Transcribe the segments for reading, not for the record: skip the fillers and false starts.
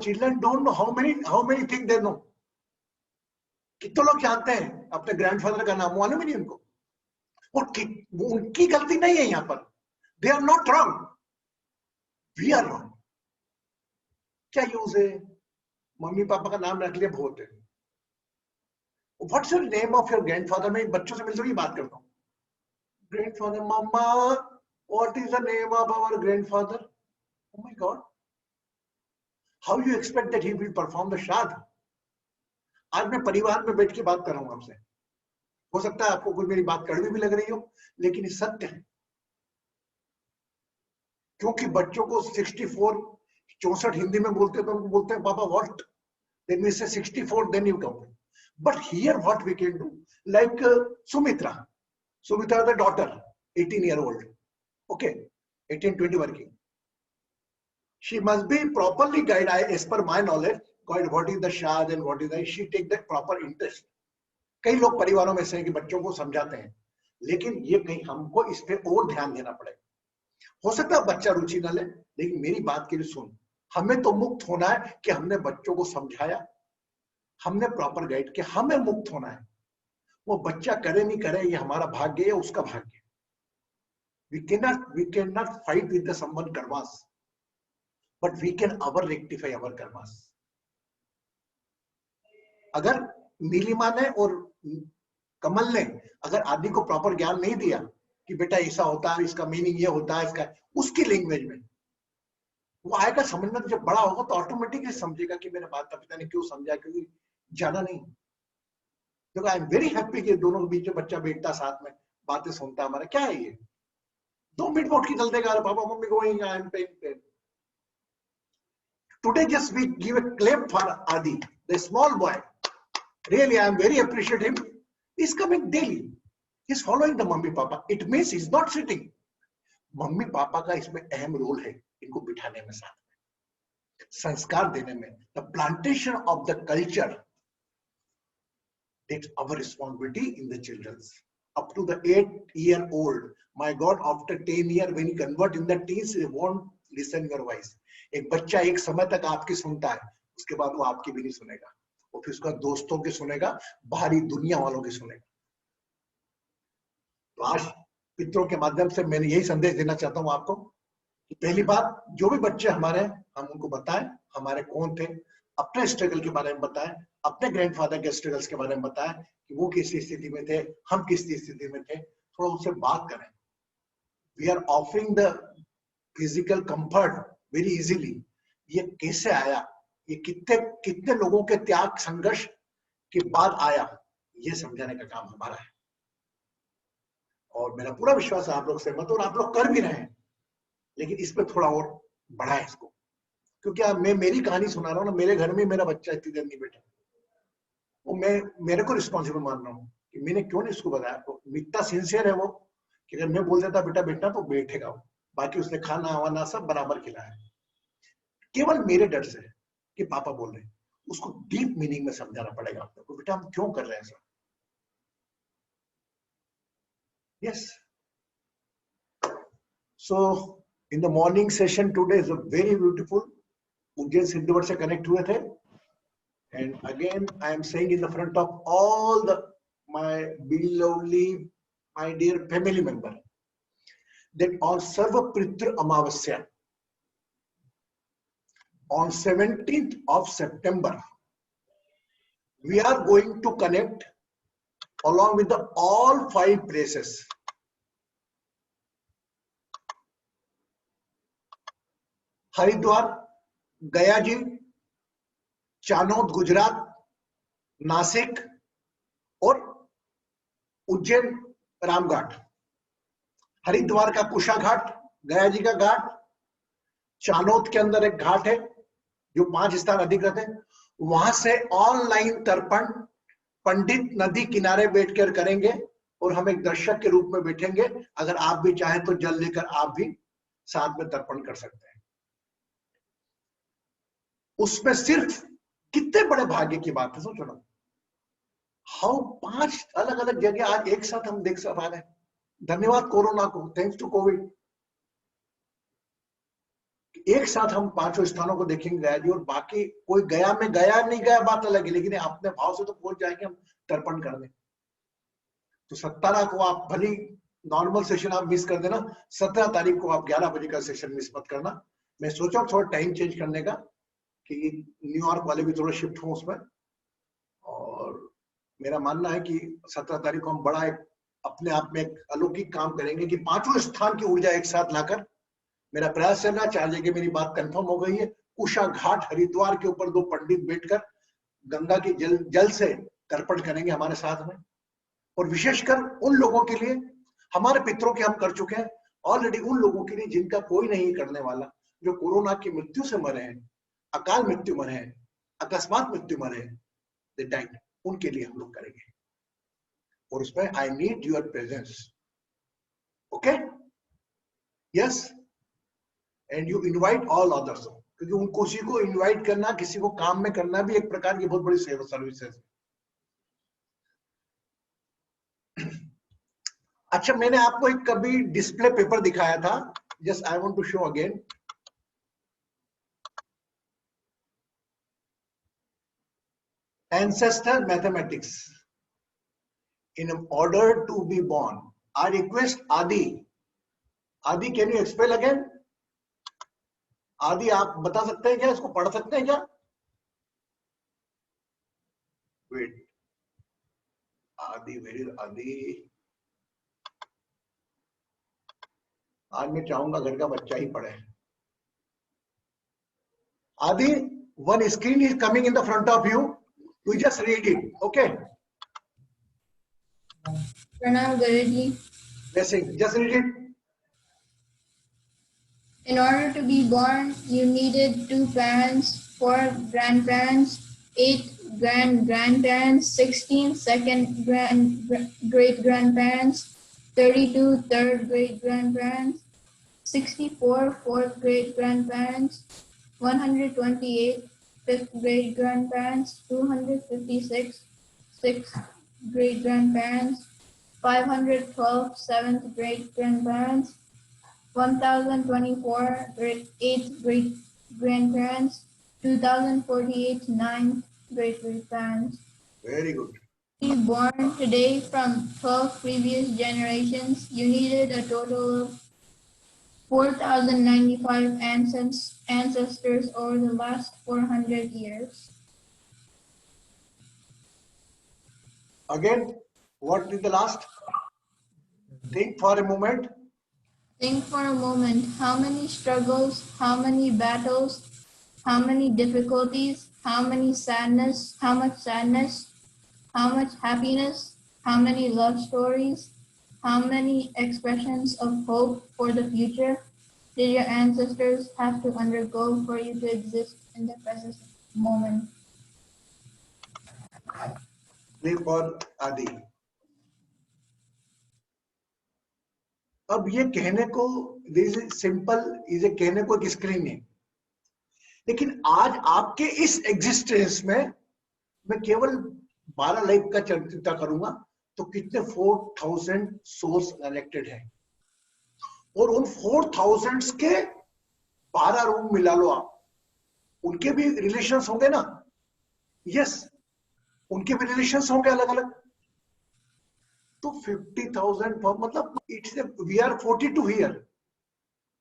children don't know how many things they know. कितने लोग जानते हैं अपने ग्रैंडफादर का नाम, मालूम ही नहीं उनको। और उनकी गलती नहीं है यहाँ पर, they are not wrong, we are wrong. क्या यूज है, मम्मी पापा का नाम रख लिया बहुत है। What's your name of your grandfather? मैं बच्चों से मिलकर ही बात करता हूँ, grandfather, mama what is the name of our grandfather? Oh my God, how you expect that he will perform the श्राद्ध? आज मैं परिवार में बैठ के बात कर रहा हूं आपसे, हो सकता है आपको कोई मेरी बात कड़वी भी लग रही हो, लेकिन ये सत्य है। क्योंकि बच्चों को 64 हिंदी में बोलते तो बोलते हैं पापा what, then we say 64, then you come. But here what we can do, like Sumitra the daughter 18 year old, okay, 18-20 working, she must be properly guided as per my knowledge, what is the श्राद्ध and what is the, she take that proper interest. कई लोग परिवारों में से हैं कि बच्चों को समझाते हैं, लेकिन ये कहीं हमको इस पे और ध्यान देना पड़ेगा। हो सकता है बच्चा रुचि न ले, लेकिन मेरी बात के लिए सुन, हमें तो मुक्त होना है कि हमने बच्चों को समझाया, हमने प्रॉपर गाइड किया, हमें मुक्त होना है। वो बच्चा करे नहीं करे ये हमारा भाग्य है, उसका भाग्य। we cannot fight with the someone karmas, but we can our rectify our karmas. अगर नीलिमा ने और कमल ने अगर आदि को प्रॉपर ज्ञान नहीं दिया कि बेटा ऐसा होता है, इसका मीनिंग ये होता है, इसका उसकी लैंग्वेज में वो आएगा समझना, तो जब बड़ा होगा तो ऑटोमेटिकली समझेगा कि मेरे माता पिता ने क्यों समझा, क्योंकि जाना नहीं। देखो आई एम वेरी हैप्पी कि दोनों के बीच में बच्चा बैठता साथ में बातें सुनता। हमारा क्या है ये 2 मिनट में उठ के चल देगा, papa mummy going, I am pen. Today just we give a clap for Adi, the small boy. Really, I am very appreciate him. He's coming daily. He's following the mummy papa. It means he's not sitting. Mummy papa का इसमें अहम role है, इनको बिठाने में, साथ में संस्कार देने में। The plantation of the culture, that's our responsibility in the children's. Up to the 8-year-old, my God, after 10 years, when you convert in the teens, they won't listen your voice. एक बच्चा एक समय तक आपकी सुनता है, उसके बाद वो आपकी भी नहीं सुनेगा, वो फिर उसका दोस्तों की सुनेगा, बाहरी दुनिया वालों की सुनेगा। तो आज पितरों के माध्यम से मैंने यही संदेश देना चाहता हूं आपको कि पहली बात, जो भी बच्चे हमारे हैं हम उनको बताएं हमारे कौन थे, अपने स्ट्रगल के बारे में बताएं, अपने ग्रैंडफादर के स्ट्रगल्स के बारे में बताएं कि वो किस स्थिति में थे, हम किस स्थिति में थे, थोड़ा उनसे बात करें। We are offering the physical comfort very easily. ये कैसे आया, ये कितने लोगों के त्याग संघर्ष के बाद आया, ये समझाने का काम हमारा है। और मेरा पूरा विश्वास है आप लोग सहमत और आप लोग कर भी रहे हैं, लेकिन इस पे थोड़ा और बढ़ाएं इसको, क्योंकि अब मैं मेरी कहानी सुना रहा हूँ ना, मेरे घर में मेरा बच्चा इतनी देर नहीं बैठा, वो मैं मेरे को रिस्पॉन्सिबल मान रहा हूँ कि मैंने क्यों नहीं इसको बताया। तो इतना सिंसियर है वो कि अगर मैं बोल देता बेटा बैठना तो बैठेगा वो, बाकी उसने खाना वाना सब बराबर खिलाया। केवल मेरे डर से कि पापा बोल रहे, उसको डीप मीनिंग में समझाना पड़ेगा आपको, बेटा हम क्यों कर रहे हैं sir. Yes, so in the morning session today is very beautiful. Ujjain Siddhavat से कनेक्ट हुए थे, and again I am saying in the front of all the my belovedly my dear family member that on Sarva Pritra Amavasya, on 17th of September, we are going to connect along with the all 5 places. Haridwar, गया जी, चानोद गुजरात, नासिक और उज्जैन रामघाट। हरिद्वार का कुशा घाट, गया जी का घाट, चानोद के अंदर एक घाट है जो 5 स्थान अधिकृत है, वहां से ऑनलाइन तर्पण पंडित नदी किनारे बैठकर करेंगे और हम एक दर्शक के रूप में बैठेंगे। अगर आप भी चाहें तो जल लेकर आप भी साथ में तर्पण कर सकते हैं। उसमें सिर्फ कितने बड़े भाग्य की बात है, सोचो ना, हाउ 5 अलग अलग जगह आज एक साथ हम देख पा रहे हैं। धन्यवाद कोरोना को, थैंक्स टू कोविड, एक साथ हम 5 स्थानों को देखेंगे गया जी, और बाकी कोई गया में गया नहीं गया बात अलग है, लेकिन अपने भाव से तो पहुंच जाएंगे हम तर्पण करने। तो 17 को आप भली नॉर्मल सेशन आप मिस कर देना, 17 तारीख को आप 11 बजे का सेशन मिस मत करना। मैं सोचा थोड़ा टाइम चेंज करने का कि न्यूयॉर्क वाले भी थोड़ा शिफ्ट हो उसमें, और मेरा मानना है कि 17 तारीख को हम बड़ा एक अपने आप में एक अलौकिक काम करेंगे कि 5 स्थान की ऊर्जा एक साथ लाकर, मेरा प्रयास चल रहा है, 4 जगह मेरी बात कंफर्म हो गई है। उषा घाट हरिद्वार के ऊपर 2 पंडित बैठकर गंगा के जल से तर्पण करेंगे हमारे साथ में, और विशेषकर उन लोगों के लिए, हमारे पितरों के हम कर चुके हैं ऑलरेडी, उन लोगों के लिए जिनका कोई नहीं करने वाला, जो कोरोना की मृत्यु से मरे हैं, अकाल मृत्यु मरे हैं, अकस्मात मृत्यु मरे हैं, दे डाइड, उनके लिए हम लोग करेंगे। और उसमें I need your presence, okay, yes, and you invite all others, क्योंकि उनको उसी को इनवाइट करना, किसी को काम में करना भी एक प्रकार की बहुत बड़ी सेवा सर्विस है। अच्छा, मैंने आपको एक कभी डिस्प्ले पेपर दिखाया था, just I want to show again. Ancestor mathematics. In order to be born, I request Adi. Adi, can you explain again? आदि आप बता सकते हैं क्या, इसको पढ़ सकते हैं क्या? वेट, आदि, वेरी आदि, आज मैं चाहूंगा घर का बच्चा ही पढ़े। आदि, one screen is coming in the front of you, you just read it, okay? Pranam Guruji. Blessing, just read it. In order to be born, you needed 2 parents, 4 grandparents, 8 great-grandparents, 16 second great-grandparents, 32 third great-grandparents, 64 fourth great-grandparents, 128 fifth great-grandparents, 256 sixth great-grandparents, 512 seventh great-grandparents, 1024 eighth great-grandparents, 2048 ninth great-grandparents. Very good. To be born today from 12 previous generations, you needed a total of 4,095 ancestors over the last 400 years. Again, what is the last? Think for a moment. Think for a moment, how many struggles, how many battles, how many difficulties, how much sadness, how much happiness, how many love stories, how many expressions of hope for the future did your ancestors have to undergo for you to exist in the present moment? Sleep for Adi. अब ये कहने को simple, इसे कहने को एक screen है, लेकिन आज आपके इस एग्जिस्टेंस में मैं केवल 12 लाइफ का चर्चा करूंगा, तो कितने 4000 सोर्स कनेक्टेड है, और उन 4000 के 12 रूम मिला लो आप, उनके भी रिलेशंस होंगे ना, यस, उनके भी रिलेशंस होंगे अलग अलग, तो 50,000 मतलब इट्स वी आर 42 हियर।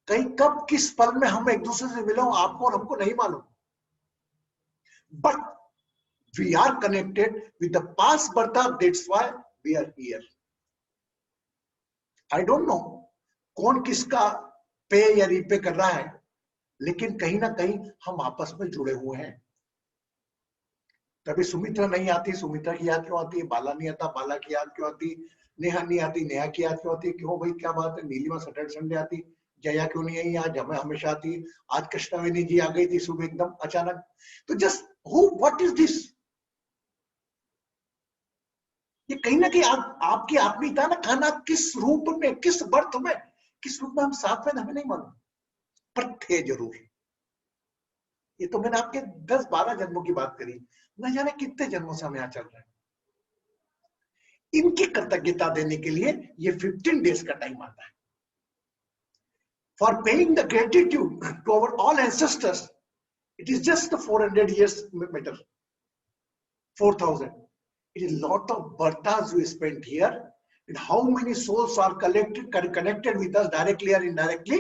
कहीं कब किस पल में हम एक दूसरे से मिले हो, आपको और हमको नहीं मालूम, but we are connected with the past birth, that's why we are here. I don't know कौन किसका पे या रीपे कर रहा है, लेकिन कहीं ना कहीं हम आपस में जुड़े हुए हैं। कभी सुमित्रा नहीं आती, सुमित्रा की याद क्यों आती है, बाला नहीं आता, बाला की याद क्यों आती, नेहा नहीं आती, नेहा की याद क्यों आती, क्यों भाई क्या बात है, नीलिमा सैटरडे संडे आती, जया क्यों नहीं आई आज, हमें हमेशा आती, आज कृष्णावेनी जी आ गई थी सुबह एकदम अचानक, तो just who what is this, ये कहीं ना कहीं आपकी आत्मीयता ना, खाना किस रूप में, किस बर्थ में, किस रूप में हम साथ में, हमें नहीं मालूम, पर थे जरूर। ये तो मैंने आपके 10-12 जन्मों की बात करी, न जाने कितने जन्मों से हम यहाँ चल रहे हैं। इनकी कृतज्ञता देने के लिए ये 15 डेज का टाइम आता है। for paying the gratitude to our all ancestors. It is just the 400 years matter. 4,000. It is a lot of births we spent here. And how many souls are connected with us directly or indirectly?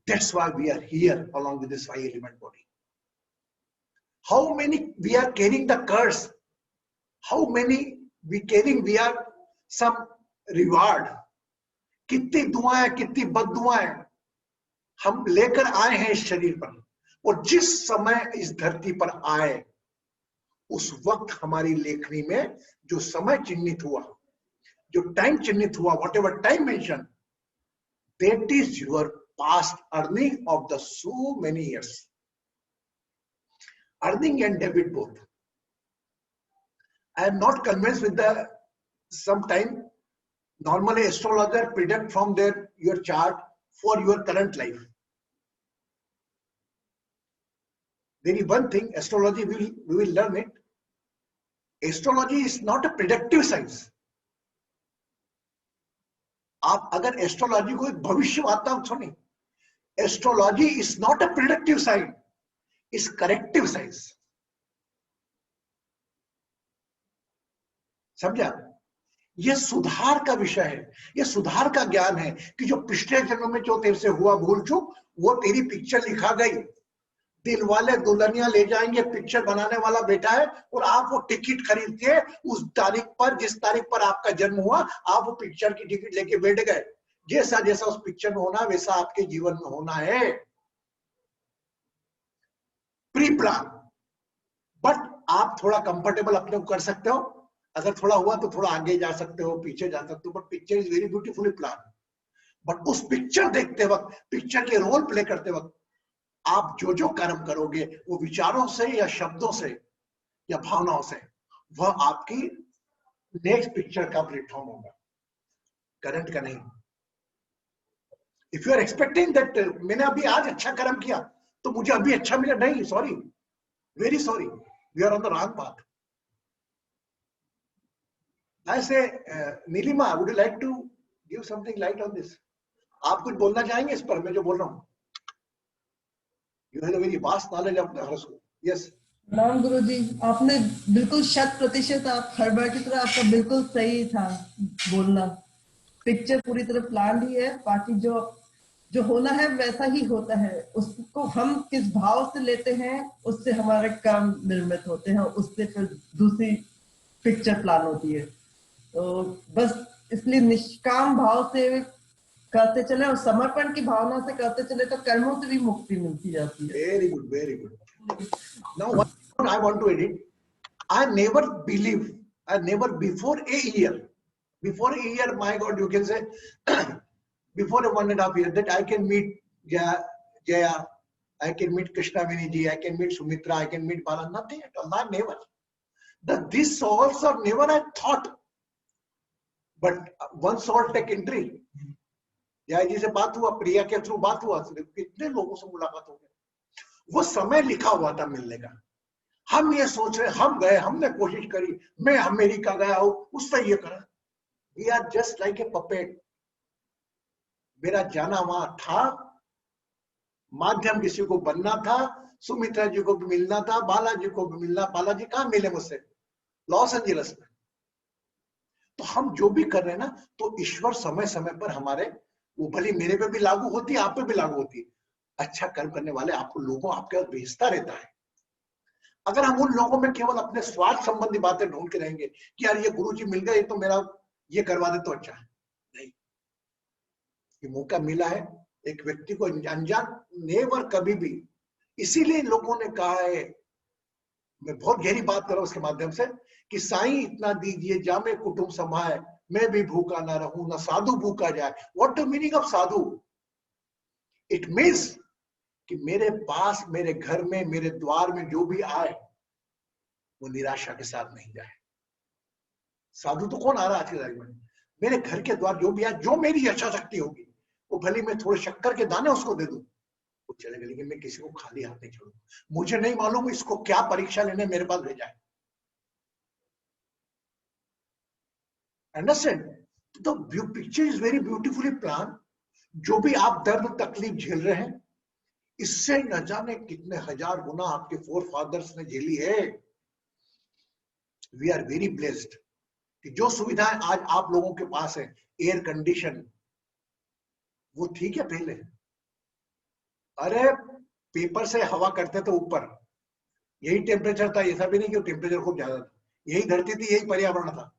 That's why we are here along with this 5-element body. How many we are carrying the curse? How many we are some reward? कितनी दुआएं, कितनी बद्दुआएं हम लेकर आए हैं इस शरीर पर, और जिस समय इस धरती पर आए उस वक्त हमारी लेखनी में जो समय चिन्हित हुआ, जो टाइम चिन्हित हुआ, whatever time mentioned, that is your past earning of the so many years. Earning and debit both. I am not convinced with the sometime normally astrologer predict from your chart for your current life. There is one thing, astrology we will learn it. Astrology is not a predictive science. आप अगर astrology को एक भविष्यवाणी सुने, astrology is not a predictive science, is corrective science. समझा? यह सुधार का विषय है, यह सुधार का ज्ञान है कि जो पिछले जन्म में जो तेरे से हुआ भूल चूक वो तेरी पिक्चर लिखा गई. दिल वाले दुल्हनिया ले जाएंगे पिक्चर बनाने वाला बेटा है, और आप वो टिकट खरीद के उस तारीख पर, जिस तारीख पर आपका जन्म हुआ, आप वो पिक्चर की टिकट लेके बैठ गए. जैसा जैसा उस पिक्चर में होना वैसा आपके जीवन में होना है. Pre plan. बट आप थोड़ा कंफर्टेबल अपने को कर सकते हो. अगर थोड़ा हुआ तो थोड़ा आगे जा सकते हो, पीछे जा सकते हो. But picture is very beautifully plan. But उस पिक्चर देखते वक्त, पिक्चर के रोल प्ले करते वक्त आप जो जो कर्म करोगे वो विचारों से या शब्दों से या भावनाओं से, वह आपकी नेक्स्ट पिक्चर का प्लेटफॉर्म होगा, करंट का नहीं. If you are expecting that मैंने अभी आज अच्छा कर्म किया तो मुझे अभी अच्छा मिला, नहीं, sorry, very sorry, we are on the wrong path. I say, Neelima, would you like to give something light on this? आप कुछ बोलना चाहेंगे इस पर, मैं जो बोल रहा हूँ? You have a very vast knowledge of the horoscope. Yes. Ram गुरु जी, आपने बिल्कुल 100%, आप हर बार की तरह आपका बिल्कुल सही था बोलना. पिक्चर पूरी तरह प्लान ही है, बाकी जो होना है वैसा ही होता है. उसको हम किस भाव से लेते हैं उससे हमारे काम निर्मित होते हैं, उससे फिर दूसरी पिक्चर प्लान होती है. तो बस इसलिए निष्काम भाव से करते चले और समर्पण की भावना से करते चले तो कर्मों से भी मुक्ति मिलती जाती है. Very good, very good. Now what I want to edit, I never believe, I never before a year, my God, you can say before a 1.5 years that I can meet Jaya, I can meet Krishnavini ji, I can meet Sumitra, I can meet Bala, nothing at all. I never. This also never I thought. But one soul take entry. Jaya जी से बात हुआ, प्रिया के through बात हुआ, कितने लोगों से मुलाकात हो गई. वो समय लिखा हुआ था मिलने का. हम ये सोच रहे, हम गए, हमने कोशिश करी, मैं अमेरिका गया हूं, उससे ये करा. We are just like a puppet. मेरा जाना वहां था, माध्यम किसी को बनना था, सुमित्रा जी को भी मिलना था, बालाजी को भी मिलना. बालाजी कहाँ मिले मुझसे? लॉस एंजलिस में. तो हम जो भी कर रहे हैं ना, तो ईश्वर समय समय पर हमारे, वो भली मेरे पे भी लागू होती है, आप पे भी लागू होती है. अच्छा कर्म करने वाले आपको लोगों आपके पास भेजता रहता है. अगर हम उन लोगों में केवल अपने स्वार्थ संबंधी बातें ढूंढ के रहेंगे कि यार ये गुरुजी मिल गए तो मेरा ये करवा दे तो अच्छा है, नहीं. ये मौका मिला है एक व्यक्ति को अनजान, नेवर कभी भी. इसीलिए लोगों ने कहा है, मैं बहुत गहरी बात कर रहा हूं उसके माध्यम से, कि साईं इतना दीजिए जामे कुटुंब समाए, मैं भी भूखा ना रहूं, ना साधु भूखा जाए. What the meaning of Sadhu? It means कि मेरे पास, मेरे घर में, मेरे द्वार में जो भी आए वो निराशा के साथ नहीं जाए. साधु तो कौन आ रहा है आज के टाइम में? मेरे घर के द्वार जो भी आए, जो मेरी इच्छा शक्ति होगी, वो भले मैं थोड़े शक्कर के दाने उसको दे दूं, वो चलेगा, लेकिन मैं किसी को खाली हाथ नहीं छोड़ूंगा. मुझे नहीं मालूम इसको क्या परीक्षा लेने मेरे पास भेजा है. Understand? The picture is very beautifully planned. जो भी आप दर्द तकलीफ झेल रहे हैं, इससे न जाने कितने हजार गुना आपके फोर फादर्स ने झेली है। वी आर वेरी ब्लेस्ड कि जो सुविधाएं आज आप लोगों के पास है, एयर कंडीशन, वो थी क्या पहले? अरे पेपर से हवा करते थे ऊपर, यही टेम्परेचर था, ऐसा भी नहीं कि टेम्परेचर खूब ज्यादा था, यही धरती थी, यही पर्यावरण था।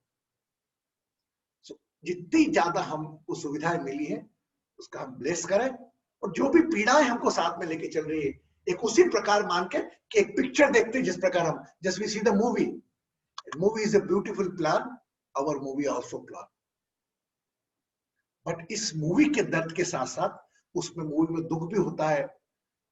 जितनी ज्यादा हमको सुविधाएं मिली है उसका हम ब्लेस करें, और जो भी पीड़ाएं हमको साथ में लेके चल रही है, एक उसी प्रकार मान के कि एक पिक्चर देखते हैं जिस प्रकार हम, just we see the movie, movie is a beautiful plan, our movie also plan. But इस मूवी के दर्द के साथ साथ उसमें मूवी में दुख भी होता है,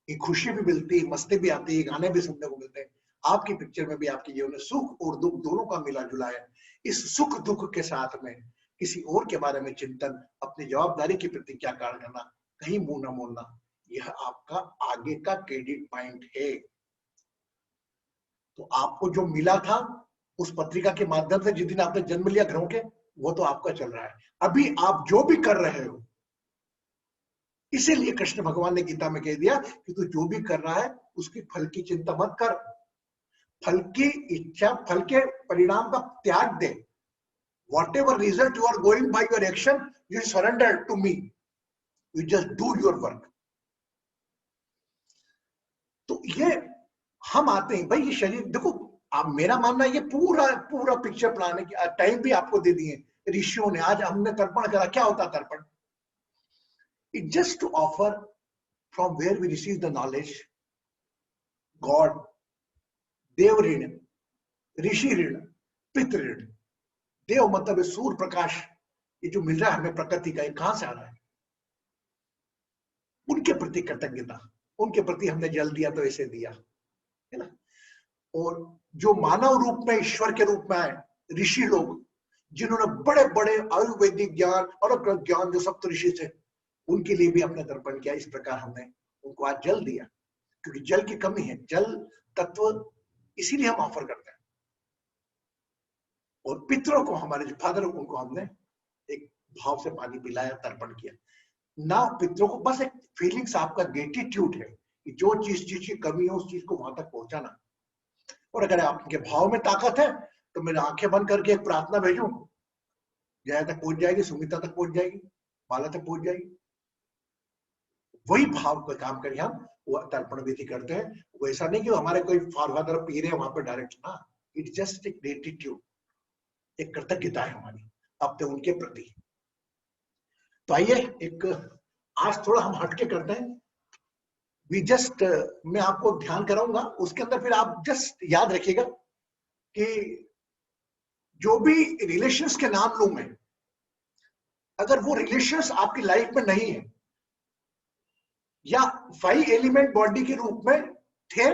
एक खुशी भी मिलती है, मस्ती भी आती है, गाने भी सुनने को मिलते हैं। आपकी पिक्चर में भी आपके जीवन में सुख और दुख दोनों का मिला जुला है। इस सुख दुख के साथ में किसी और के बारे में चिंतन, अपनी जवाबदारी के प्रति क्या कार्य करना, कहीं मुंह न मोड़ना, यह आपका आगे का क्रेडिट पॉइंट है। तो आपको जो मिला था उस पत्रिका के माध्यम से, जिस दिन आपने जन्म लिया घरों के, वो तो आपका चल रहा है। अभी आप जो भी कर रहे हो, इसीलिए कृष्ण भगवान ने गीता में कह दिया कि तू जो भी कर रहा है उसकी फल की चिंता मत कर, फल की इच्छा, फल के परिणाम का त्याग दे। Whatever result you are going by your action, you surrender to me. You just do your work. तो ये हम आते हैं भाई, ये शरीर देखो, आप, मेरा मानना ये पूरा पूरा पिक्चर प्लान है कि टाइम भी आपको दे दिए ऋषियों ने। आज हमने तर्पण करा, क्या होता तर्पण? It just to offer from where we receive the knowledge, god, देव ऋण, ऋषि ऋण, पितृ ऋण। देव मतलब सूर्य प्रकाश, ये जो मिल रहा है हमें प्रकृति का, ये कहां से आ रहा है? उनके प्रति कृतज्ञता, उनके प्रति हमने जल दिया तो ऐसे दिया, है ना। और जो मानव रूप में, ईश्वर के रूप में आए ऋषि लोग, जिन्होंने बड़े बड़े आयुर्वेदिक ज्ञान, अलग अलग ज्ञान, जो सप्त ऋषि थे, उनके लिए भी अपने तर्पण किया। इस प्रकार हमने उनको आज जल दिया, क्योंकि जल की कमी है, जल तत्व इसीलिए हम ऑफर करते हैं। और पितरों को, हमारे जो फादर, उनको हमने एक भाव से पानी पिलाया, तर्पण किया ना। पितरों को बस एक फीलिंग्स, आपका ग्रेटिट्यूड है कि जो चीज की कमी है उस चीज को वहां तक पहुंचाना। और अगर आपके भाव में ताकत है तो मेरे आंखें बंद करके एक प्रार्थना भेजूं, जया तक पहुंच जाएगी, सुमिता तक पहुंच जाएगी, बाला तक पहुंच जाएगी। वही भाव का काम करिए हम, वो तर्पण विधि करते हैं। वैसा नहीं कि हमारे कोई फादर पी रहे हैं वहां पर डायरेक्ट ना, इट जस्ट एक ग्रेटिट्यूड, एक कृतज्ञता है हमारी अपने उनके प्रति। तो आइए एक आज थोड़ा हम हटके करते हैं। वी जस्ट, मैं आपको ध्यान कराऊंगा, उसके अंदर फिर आप जस्ट याद रखिएगा कि जो भी रिलेशंस के नाम लूं मैं, अगर वो रिलेशंस आपकी लाइफ में नहीं है, या 5 एलिमेंट बॉडी के रूप में थे,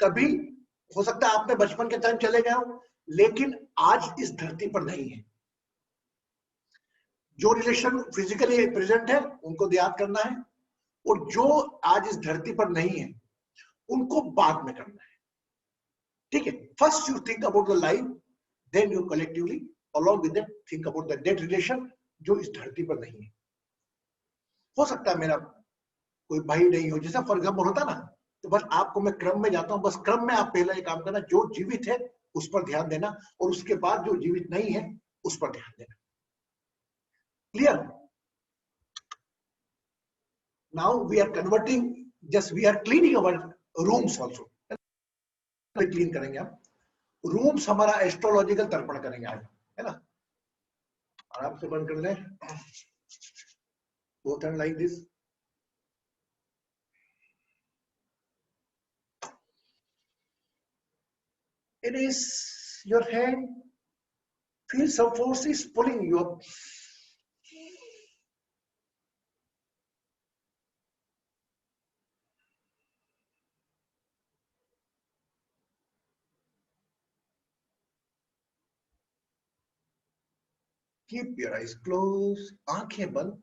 कभी हो सकता है आपने बचपन के टाइम चले गए हो, लेकिन आज इस धरती पर नहीं है। जो रिलेशन फिजिकली प्रेजेंट है उनको याद करना है, और जो आज इस धरती पर नहीं है उनको बाद में करना है। ठीक है, first you think about the life, then you collectively along with that think about the dead relation जो इस धरती पर नहीं है। हो सकता है मेरा कोई भाई नहीं हो, जैसा फॉर एग्जाम्पल होता ना, तो बस आपको मैं क्रम में जाता हूं, बस क्रम में आप पहला ये काम करना, जो जीवित है उस पर ध्यान देना, और उसके बाद जो जीवित नहीं है उस पर ध्यान देना। Clear? Now we are converting, just we are cleaning our rooms also. Clean करेंगे हम रूम्स, हमारा एस्ट्रोलॉजिकल तर्पण करेंगे आज, है ना। आराम से बंद कर दें, both hand like this. It is your hand, feel some force is pulling you up. Keep your eyes closed, आंखें बंद।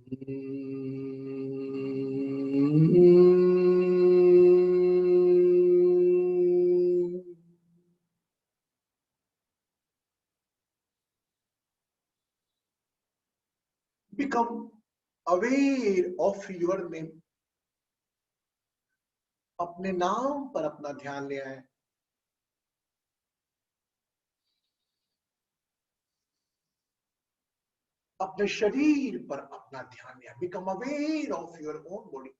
Become aware of your name. अपने नाम पर अपना ध्यान ले आए. अपने शरीर पर अपना ध्यान ले आए. Become aware of your own body.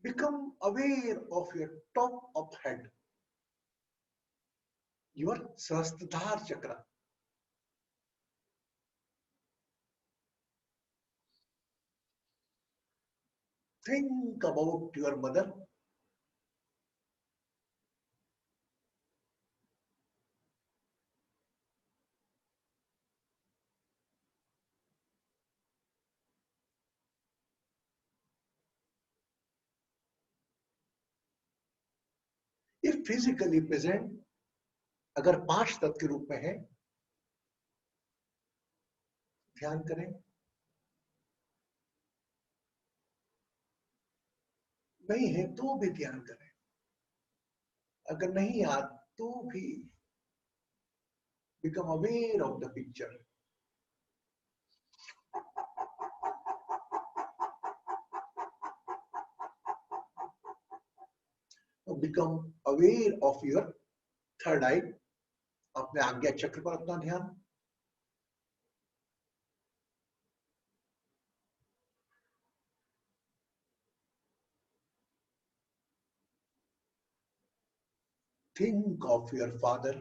Become aware of your top of head, your Sahasrara chakra. Think about your mother. If physically present, अगर 5 तत्व के रूप में है, ध्यान करें. नहीं है तो भी ध्यान करें. अगर नहीं याद तो भी become aware of the picture. Become aware of your third eye. अपने आज्ञा चक्र पर अपना ध्यान. Think of your father.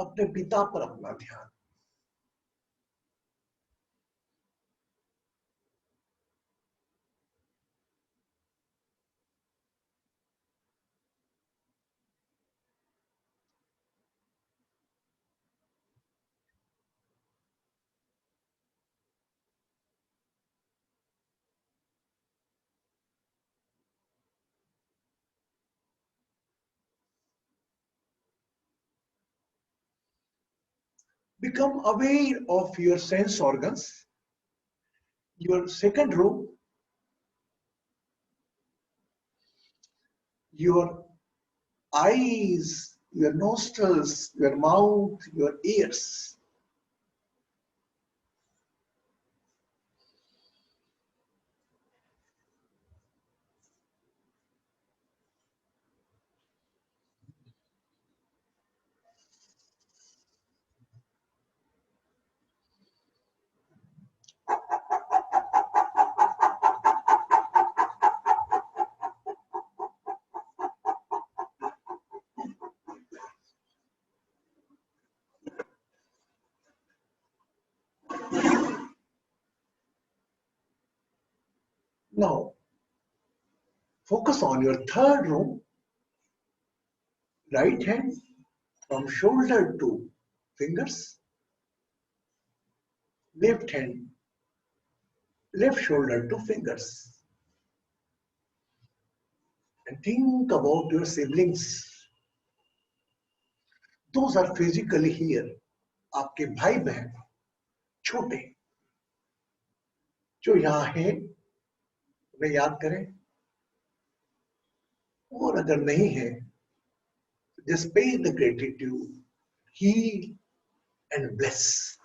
अपने पिता पर अपना ध्यान. Become aware of your sense organs. Your second row, your eyes, your nostrils, your mouth, your ears. Now, focus on your third row, right hand from shoulder to fingers, left hand, left shoulder to fingers. And think about your siblings. Those are physically here. आपके भाई बहन छोटे जो यहाँ हैं, उन्हें याद करें. और अगर नहीं है, just pay the gratitude, heal and bless.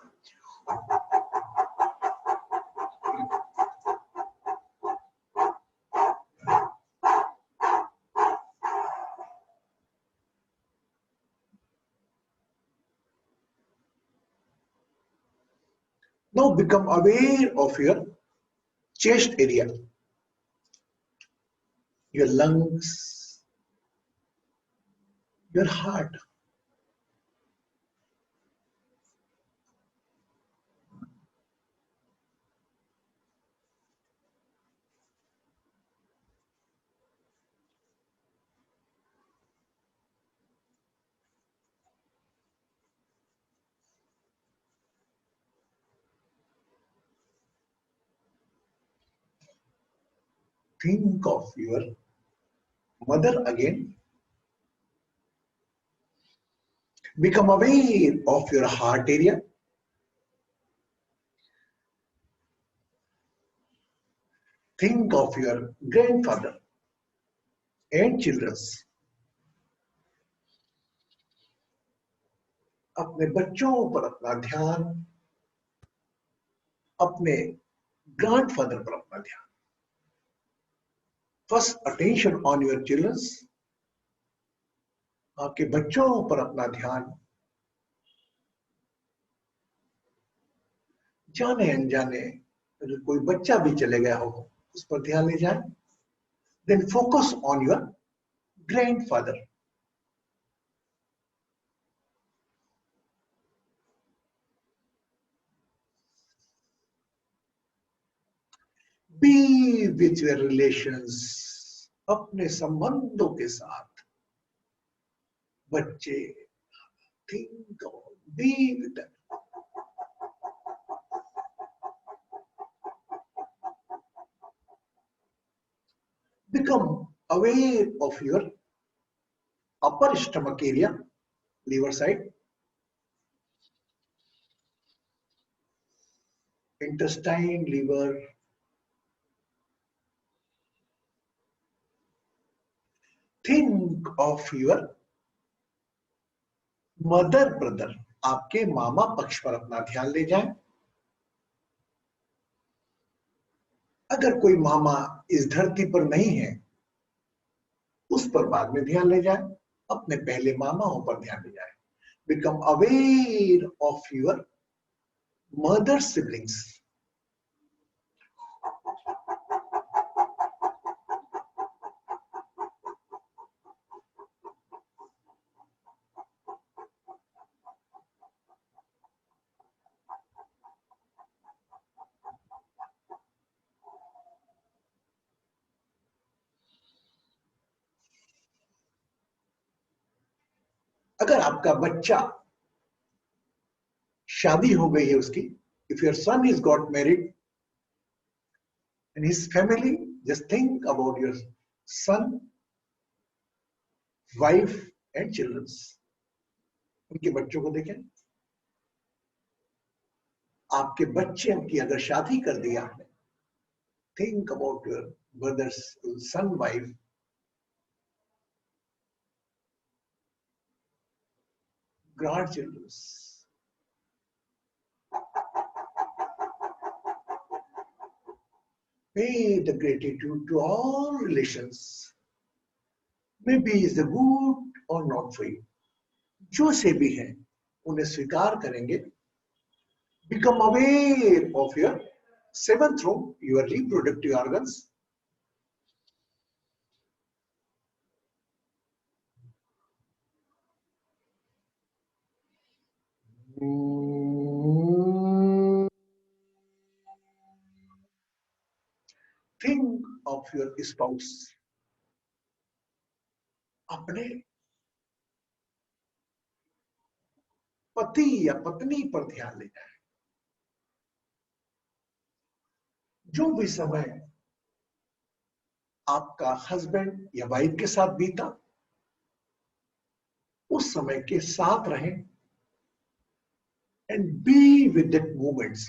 Now become aware of your chest area, your lungs, your heart. Think of your mother again. Become aware of your heart area. Think of your grandfather and children. अपने बच्चों पर अपना ध्यान, अपने grandfather पर अपना ध्यान. First attention on your children. आपके बच्चों पर अपना ध्यान. जाने अनजाने अगर कोई बच्चा भी चले गया हो उस पर ध्यान ले जाए. Then focus on your grandfather. Be with your relations. अपने संबंधों के साथ. बच्चे, think about, be with them. Become aware of your upper stomach area, liver side, intestine, liver. Think of your mother, brother. आपके मामा पक्ष पर अपना ध्यान ले जाएं. अगर कोई मामा इस धरती पर नहीं है उस पर बाद में ध्यान ले जाएं. अपने पहले मामाओं पर ध्यान ले जाएं. Become aware of your mother siblings. अगर आपका बच्चा शादी हो गई है उसकी, if your son is got married and his family, just think about your son, wife and children. उनके बच्चों को देखें. आपके बच्चे की अगर शादी कर दी आपने, think about your brother's son, wife. Grandchildren. Pay the gratitude to all relations. Maybe is the good or not for you. जो से भी हैं उन्हें स्वीकार करेंगे. Become aware of your seventh room, your reproductive organs. Think of your spouse. अपने पति या पत्नी पर ध्यान ले जाए. जो भी समय आपका हस्बैंड या वाइफ के साथ बीता, उस समय के साथ रहें. And be with that moments.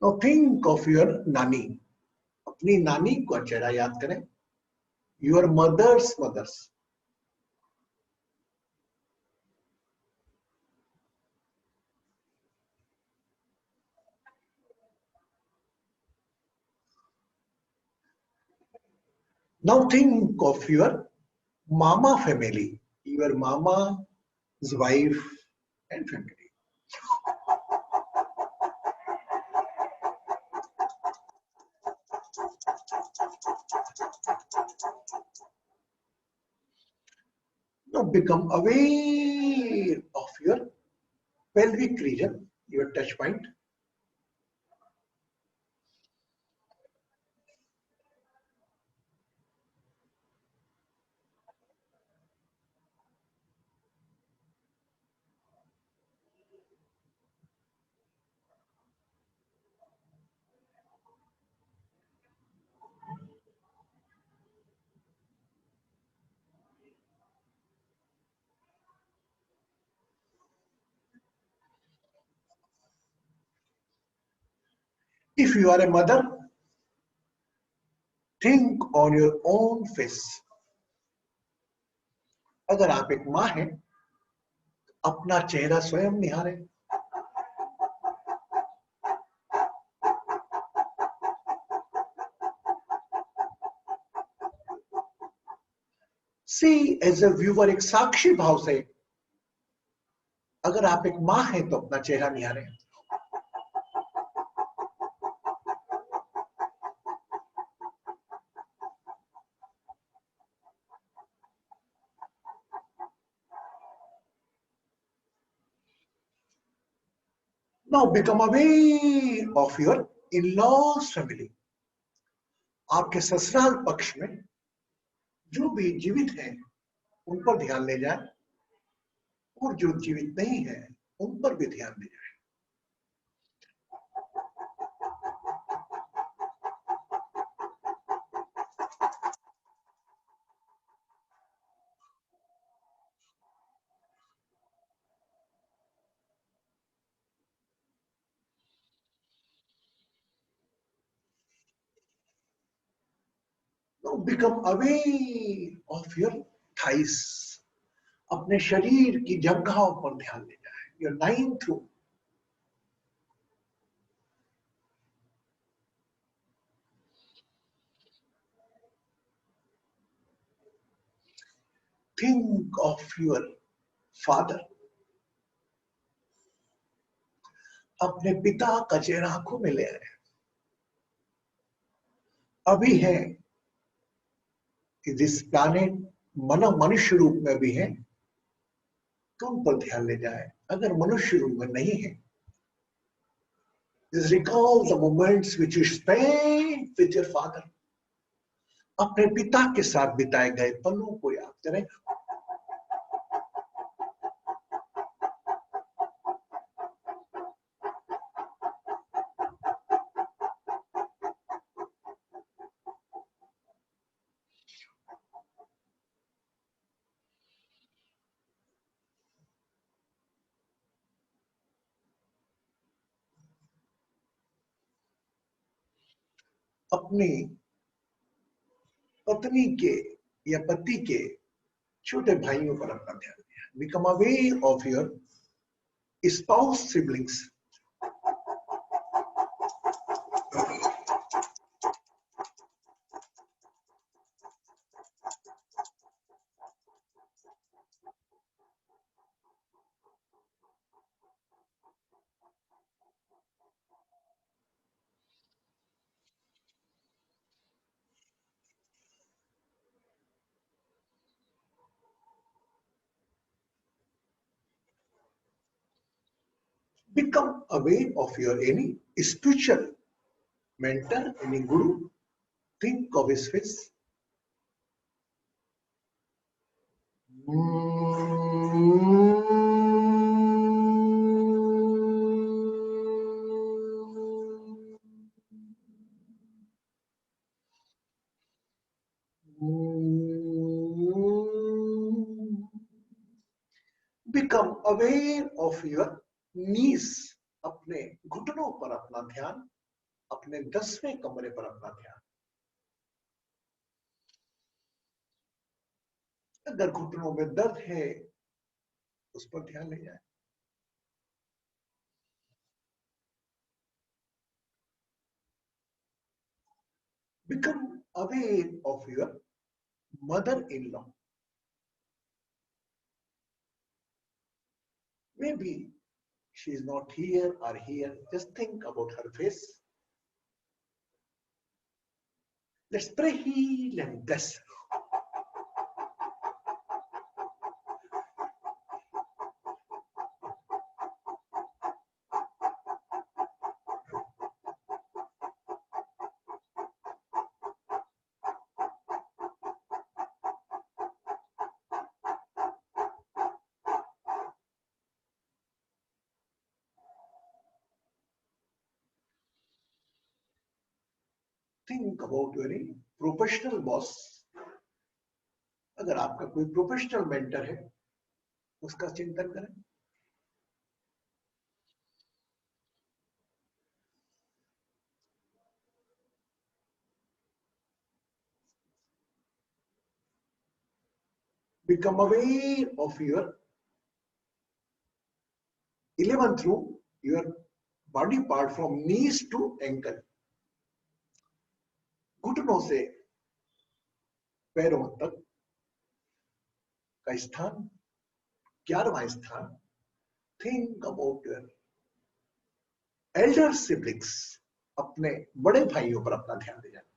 Now think of your नानी. अपनी नानी को चेहरा याद करें. Your mother's mothers. Now think of your mama family, your mama's wife and family. Now become aware of your pelvic region, your touch point. If you are a mother, think on your own face. अगर आप एक मां हैं, अपना चेहरा स्वयं निहारें. See as a viewer, एक साक्षी भाव से, अगर आप एक मां हैं तो अपना चेहरा निहारें. Now become aware of your in-laws family. आपके ससुराल पक्ष में जो भी जीवित हैं उन पर ध्यान ले जाए, और जो जीवित नहीं है उन पर भी ध्यान ले जाए. Now become aware of your thighs. अपने शरीर की जंघाओं पर ध्यान ले जाए. Your ninth row. Think of your father. अपने पिता का चेहरा आंखों में ले आए. अभी है इस प्लैनेट मनुष्य रूप में भी है तो उन पर ध्यान ले जाए. अगर मनुष्य रूप में नहीं है, just recall the moments which you spent with your father. अपने पिता के साथ बिताए गए पलों को याद करें. अपनी पत्नी के या पति के छोटे भाइयों पर अपना ध्यान दिया. Become aware of your spouse siblings. Become aware of your any spiritual mentor, any guru. Think of his face. Become aware of your knees. अपने घुटनों पर अपना ध्यान, अपने 10वें कमरे पर अपना ध्यान. अगर घुटनों में दर्द है उस पर ध्यान ले जाए. Become aware of your mother-in-law. Maybe she is not here or here. Just think about her face. Let's pray, heal and bless her. Think about your professional boss. अगर आपका कोई प्रोफेशनल मेंटर है उसका चिंतन करें। Become aware of your 11th room, your body part from knees to ankle, घुटनों से पैरों तक का स्थान, 11वां स्थान। Think about your elder siblings, अपने बड़े भाइयों पर अपना ध्यान दे जाना।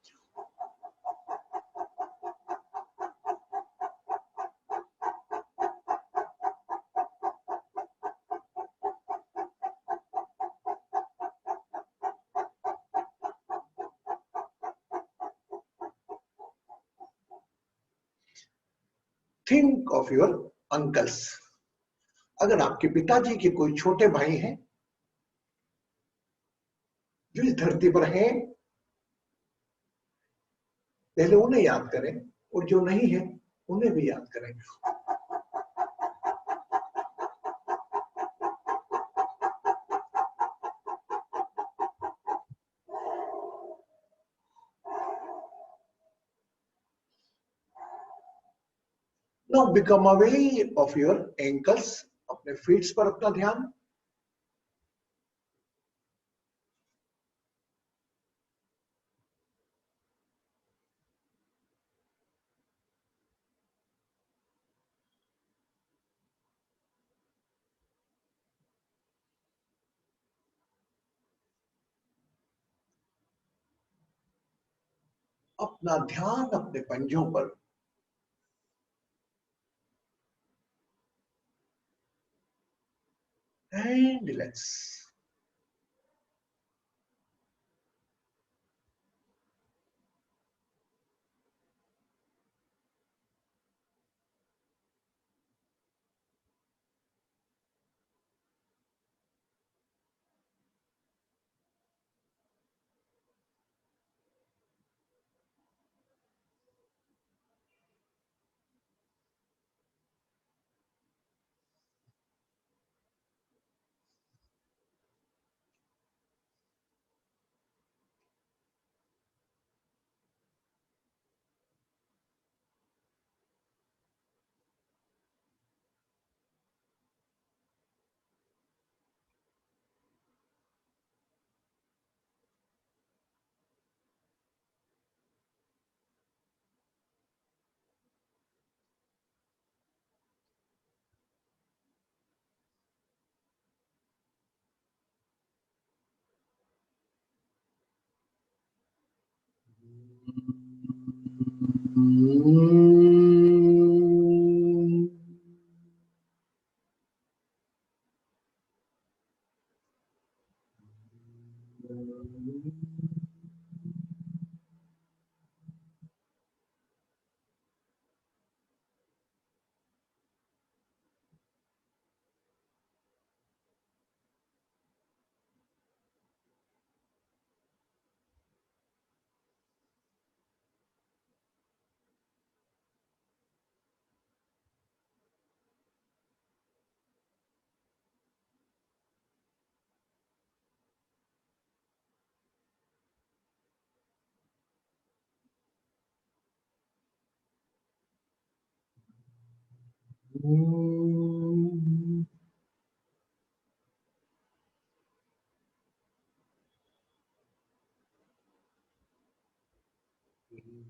Think of your uncles. अगर आपके पिताजी के कोई छोटे भाई हैं जो इस धरती पर हैं, पहले उन्हें याद करें, और जो नहीं है उन्हें भी याद करें। Now become aware of your ankles, अपने फीट्स पर अपना ध्यान। अपना ध्यान अपने पंजों पर। And relax.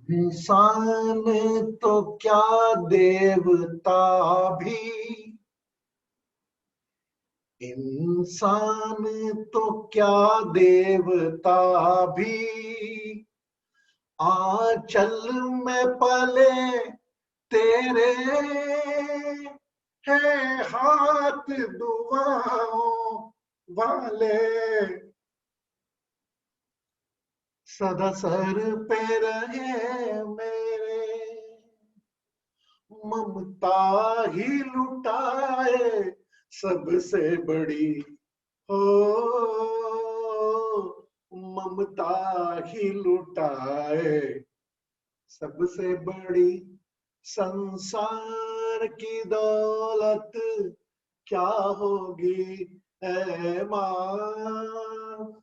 इंसान तो क्या देवता भी, इंसान तो क्या देवता भी, आंचल में पले तेरे है हाथ दुआओं वाले, सदा सर पे रहे मेरे, ममता ही लुटाए सबसे बड़ी हो, ममता ही लुटाए, सबसे बड़ी संसार की दौलत क्या होगी ऐ माँ।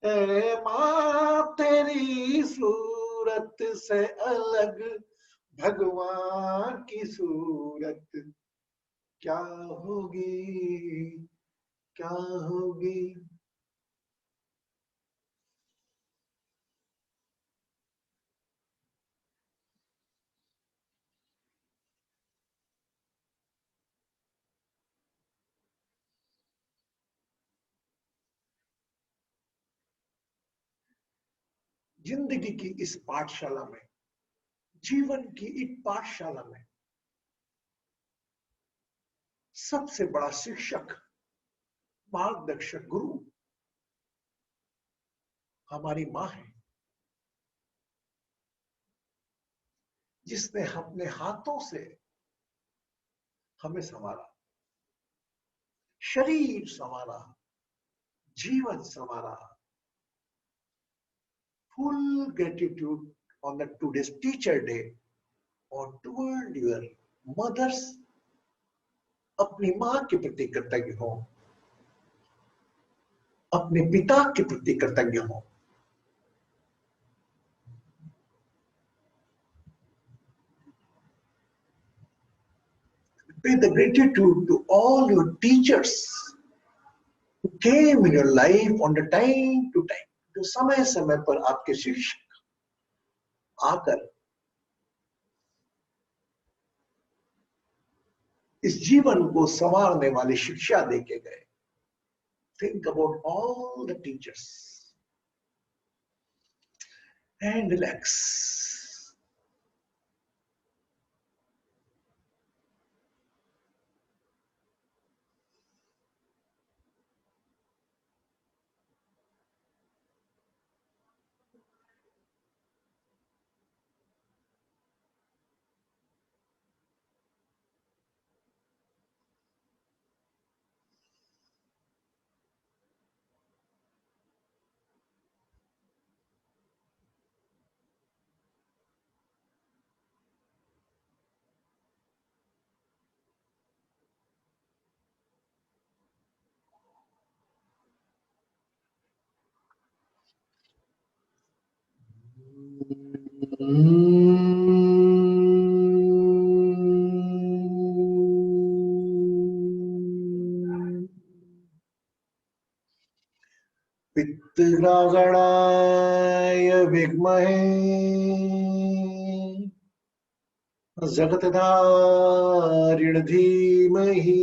ऐ माँ तेरी सूरत से अलग भगवान की सूरत क्या होगी, क्या होगी। जिंदगी की इस पाठशाला में, जीवन की एक पाठशाला में सबसे बड़ा शिक्षक, मार्गदर्शक, गुरु हमारी माँ है, जिसने अपने हाथों से हमें संवारा, शरीर संवारा, जीवन संवारा। Full gratitude on the today's teacher day or toward your mothers. अपनी माँ के प्रति कृतज्ञ हो, अपने पिता के प्रति कृतज्ञ हो। Pay the gratitude to all your teachers who came in your life on the time to time. जो समय समय पर आपके शिक्षक आकर इस जीवन को संवारने वाली शिक्षा देके गए। Think about all the teachers and relax. पितृगणाय विद्महे जगतधारिण धीमहि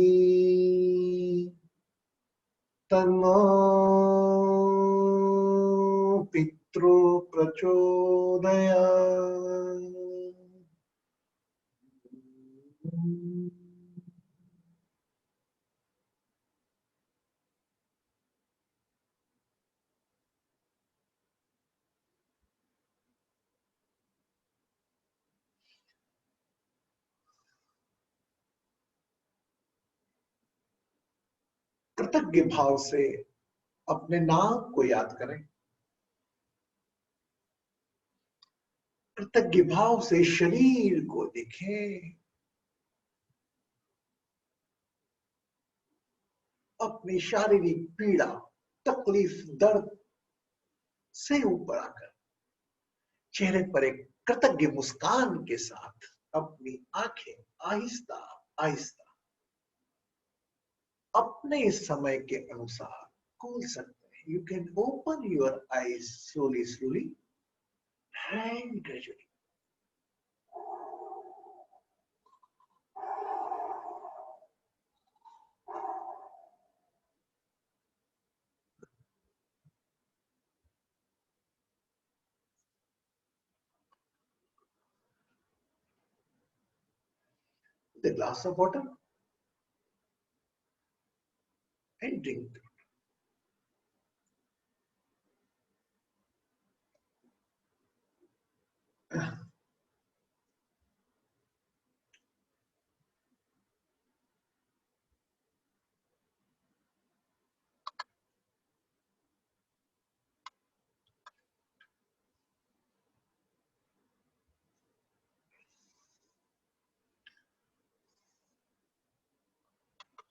तन्नो पितृ प्रचोदयात्। कृतज्ञ भाव से अपने नाम को याद करें, कृतज्ञ भाव से शरीर को देखें, अपनी शारीरिक पीड़ा, तकलीफ, दर्द से ऊपर आकर चेहरे पर एक कृतज्ञ मुस्कान के साथ अपनी आंखें आहिस्ता आहिस्ता अपने समय के अनुसार खोल सकते हैं। You can open your eyes slowly slowly and gradually. The glass of water and drink.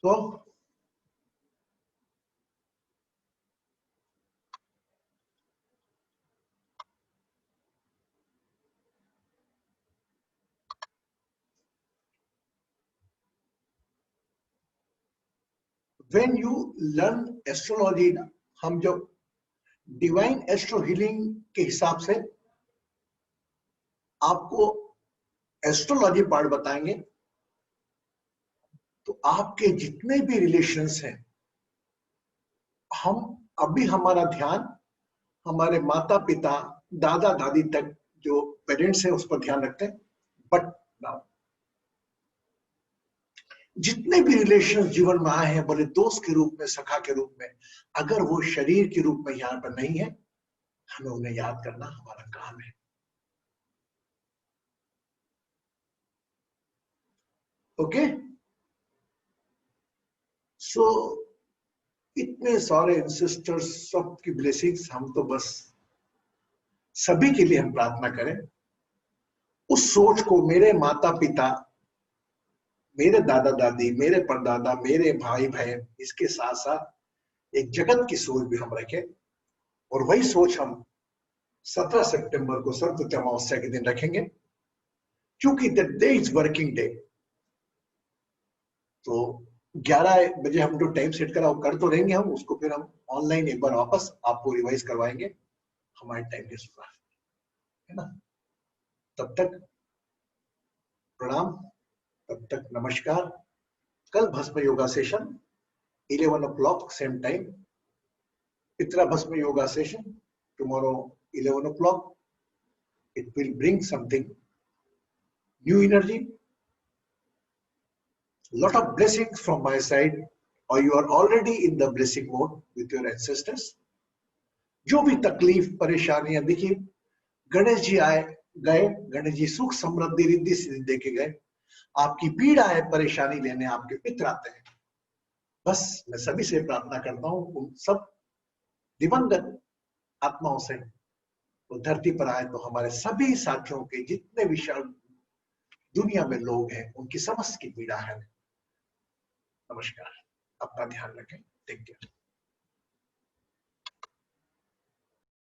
तो when you learn astrology ना, हम जो डिवाइन एस्ट्रो हीलिंग के हिसाब से आपको एस्ट्रोलॉजी पार्ट बताएंगे, तो आपके जितने भी रिलेशंस हैं, हम अभी हमारा ध्यान हमारे माता पिता दादा दादी तक जो पेरेंट्स हैं उस पर ध्यान रखते हैं, बट जितने भी रिलेशन जीवन में आए हैं, बोले दोस्त के रूप में, सखा के रूप में, अगर वो शरीर के रूप में यहाँ पर नहीं है, हमें उन्हें याद करना हमारा काम है। ओके, सो इतने सारे इंसिस्टर्स, सबकी ब्लेसिंग्स, हम तो बस सभी के लिए हम प्रार्थना करें, उस सोच को मेरे माता पिता, मेरे दादा दादी, मेरे परदादा, मेरे भाई बहन, इसके साथ साथ एक जगत की सोच भी हम रखें, और वही सोच हम 17 सितंबर को सरस्वती अमावस्या के दिन रखेंगे, क्योंकि the day is working day. तो 11 बजे हम जो टाइम सेट करा वो कर तो रहेंगे हम, उसको फिर हम ऑनलाइन एक बार वापस आपको रिवाइज करवाएंगे हमारे टाइम के अनुसार, है ना। तब तक प्रणाम, तब तक नमस्कार। कल भस्म yoga session 11 o'clock same time, पितरा भस्म yoga session tomorrow 11 o'clock. It will bring something new energy, lot of blessings from my side, or you are already in the blessing mode with your ancestors. जो भी तकलीफ परेशानियां, देखिए गणेश जी आए गए, गणेश जी सुख समृद्धि रिद्धि सिद्धि दे के गए, आपकी पीड़ा है परेशानी लेने आपके पितर आते हैं। बस मैं सभी से प्रार्थना करता हूं, उन सब दिवंगत आत्माओं से वो धरती पर आए तो हमारे सभी साथियों के जितने विशाल दुनिया में लोग हैं उनकी समस्त की पीड़ा है। नमस्कार, अपना ध्यान रखें, टेक केयर।